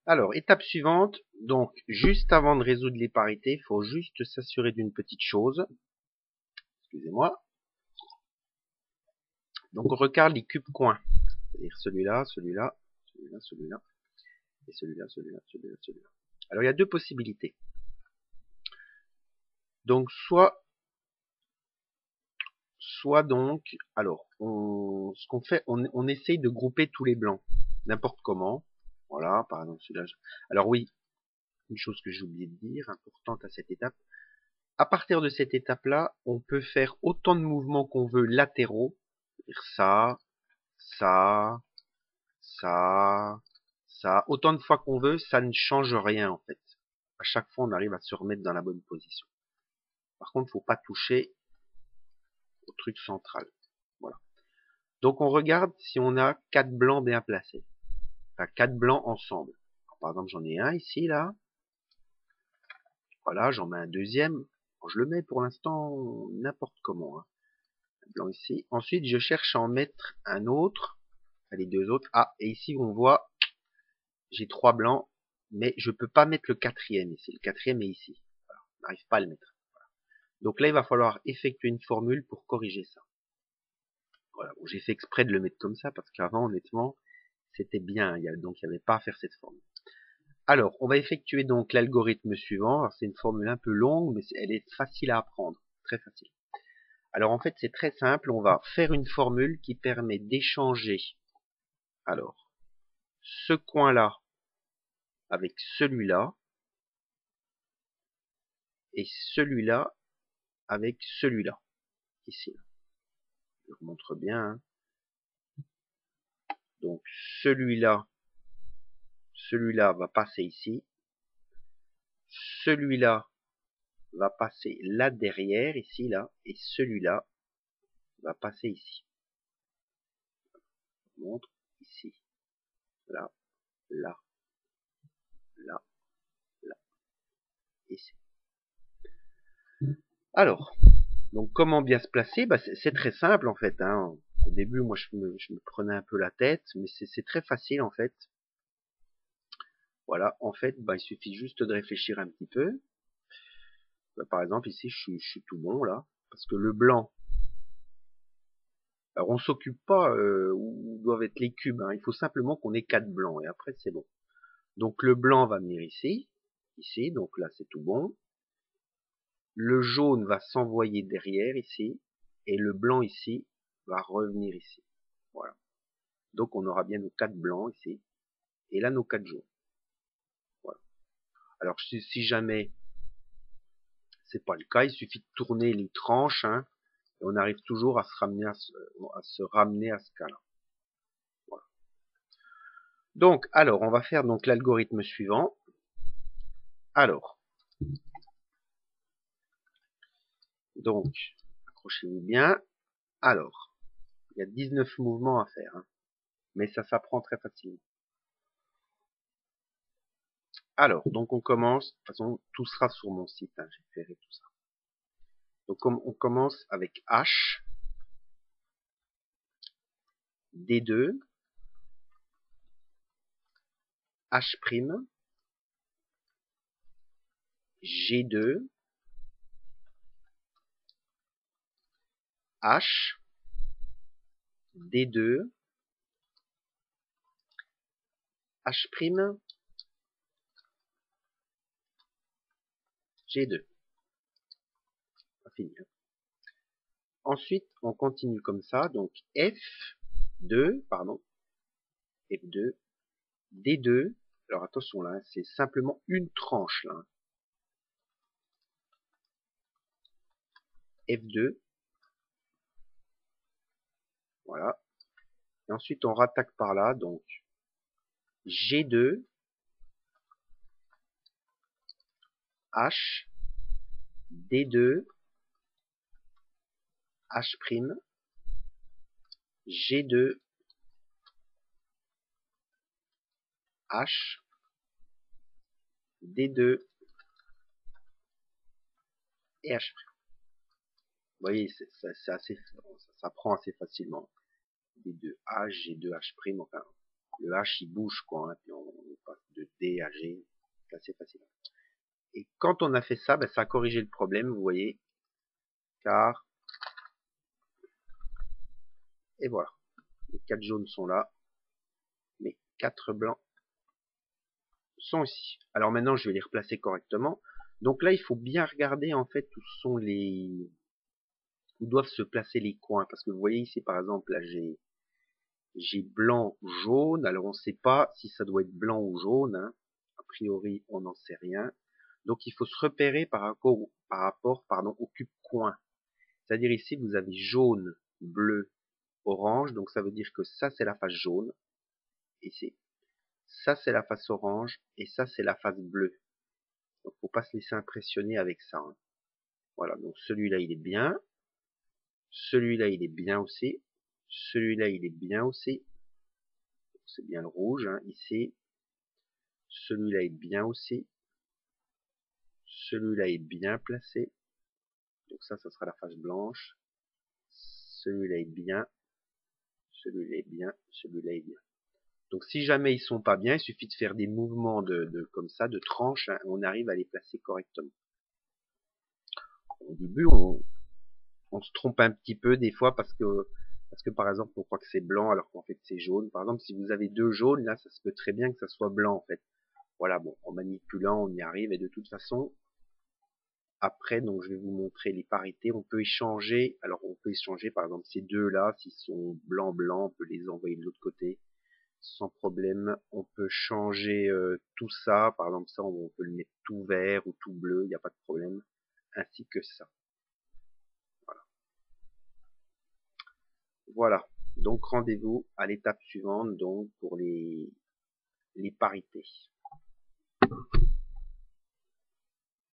Alors, étape suivante. Donc, juste avant de résoudre les parités, il faut juste s'assurer d'une petite chose. Excusez-moi. Donc, on regarde les cubes coins. C'est-à-dire celui-là, celui-là, celui-là, celui-là, et celui-là, celui-là, celui-là, celui-là. Alors, il y a deux possibilités. Donc, soit donc, alors, ce qu'on fait, on essaye de grouper tous les blancs, n'importe comment. Voilà, par exemple celui-là. Alors oui, une chose que j'ai oublié de dire, importante à cette étape. À partir de cette étape-là, on peut faire autant de mouvements qu'on veut latéraux, c'est-à-dire ça, ça, ça, ça, autant de fois qu'on veut, ça ne change rien en fait. À chaque fois, on arrive à se remettre dans la bonne position. Par contre, faut pas toucher au truc central. Voilà. Donc on regarde si on a 4 blancs bien placés. Enfin, 4 blancs ensemble. Alors, par exemple, j'en ai un ici, là. Voilà, j'en mets un deuxième. Bon, je le mets pour l'instant n'importe comment. Hein. Un blanc ici. Ensuite, je cherche à en mettre un autre. Enfin, les deux autres. Ah, et ici, on voit, j'ai 3 blancs. Mais je peux pas mettre le quatrième ici. Le quatrième est ici. Voilà, on n'arrive pas à le mettre. Voilà. Donc là, il va falloir effectuer une formule pour corriger ça. Voilà, bon, j'ai fait exprès de le mettre comme ça parce qu'avant, honnêtement, c'était bien. Donc, il n'y avait pas à faire cette formule. Alors, on va effectuer donc l'algorithme suivant. C'est une formule un peu longue, mais elle est facile à apprendre. Très facile. Alors, en fait, c'est très simple. On va faire une formule qui permet d'échanger, alors, ce coin-là avec celui-là, et celui-là avec celui-là. Ici. Je vous montre bien. Hein. Donc, celui-là va passer ici. Celui-là va passer là derrière, ici, là. Et celui-là va passer ici. Je vous montre ici. Là, là, là, là, ici. Alors, donc comment bien se placer? Bah, c'est très simple en fait. Hein. Au début, moi, je me prenais un peu la tête, mais c'est très facile en fait. Voilà, en fait, bah, il suffit juste de réfléchir un petit peu. Bah, par exemple, ici, je suis tout bon là, parce que le blanc. Alors, on s'occupe pas où doivent être les cubes. Hein. Il faut simplement qu'on ait 4 blancs et après c'est bon. Donc le blanc va venir ici, donc là c'est tout bon. Le jaune va s'envoyer derrière ici, et le blanc ici va revenir ici. Voilà. Donc on aura bien nos 4 blancs ici, et là nos 4 jaunes. Voilà. Alors si jamais c'est pas le cas, il suffit de tourner les tranches, hein, et on arrive toujours à se ramener à ce cas-là. Voilà. Donc, alors, on va faire donc l'algorithme suivant. Alors, donc, accrochez-vous bien. Alors, il y a 19 mouvements à faire, hein, mais ça s'apprend très facilement. Alors, donc on commence, de toute façon, tout sera sur mon site, hein, j'ai fait tout ça. Donc on commence avec H, D2, H', G2, H, D2, H', G2. On finit. Ensuite, on continue comme ça, donc F2, F2, D2, alors attention là, c'est simplement une tranche là. F2, voilà. Et ensuite, on rattaque par là, donc G2, H, D2, H', G2, H, D2 et H'. Vous voyez, c'est assez, ça prend assez facilement. D2H, G2H', enfin, le H il bouge quoi, hein, puis on passe de D à G, c'est assez facile. Et quand on a fait ça, ben, ça a corrigé le problème, vous voyez, car, et voilà, les 4 jaunes sont là, mais 4 blancs sont ici. Alors maintenant, je vais les replacer correctement. Donc là, il faut bien regarder en fait où doivent se placer les coins, parce que vous voyez ici, par exemple, là j'ai blanc, jaune. Alors on ne sait pas si ça doit être blanc ou jaune, hein. A priori, on n'en sait rien. Donc il faut se repérer par rapport au cube coin. C'est-à-dire ici, vous avez jaune, bleu, orange. Donc ça veut dire que ça, c'est la face jaune. Ici. Ça, c'est la face orange. Et ça, c'est la face bleue. Donc faut pas se laisser impressionner avec ça, hein. Voilà, donc celui-là, il est bien. Celui-là, il est bien aussi. Celui-là, il est bien aussi. C'est bien le rouge, hein, ici. Celui-là est bien aussi. Celui-là est bien placé. Donc ça sera la face blanche. Celui-là est bien. Celui-là est bien. Celui-là est bien. Donc si jamais ils sont pas bien, il suffit de faire des mouvements comme ça, de tranches, hein, on arrive à les placer correctement. Au début, on se trompe un petit peu des fois parce que par exemple, on croit que c'est blanc alors qu'en fait c'est jaune. Par exemple, si vous avez deux jaunes, là, ça se peut très bien que ça soit blanc en fait. Voilà, bon, en manipulant, on y arrive et de toute façon, après, donc je vais vous montrer les parités. On peut échanger, alors on peut échanger par exemple ces deux-là, s'ils sont blanc-blanc, on peut les envoyer de l'autre côté sans problème. On peut changer tout ça, par exemple ça, on peut le mettre tout vert ou tout bleu, il n'y a pas de problème, ainsi que ça. Voilà. Voilà. Donc rendez-vous à l'étape suivante donc pour les parités.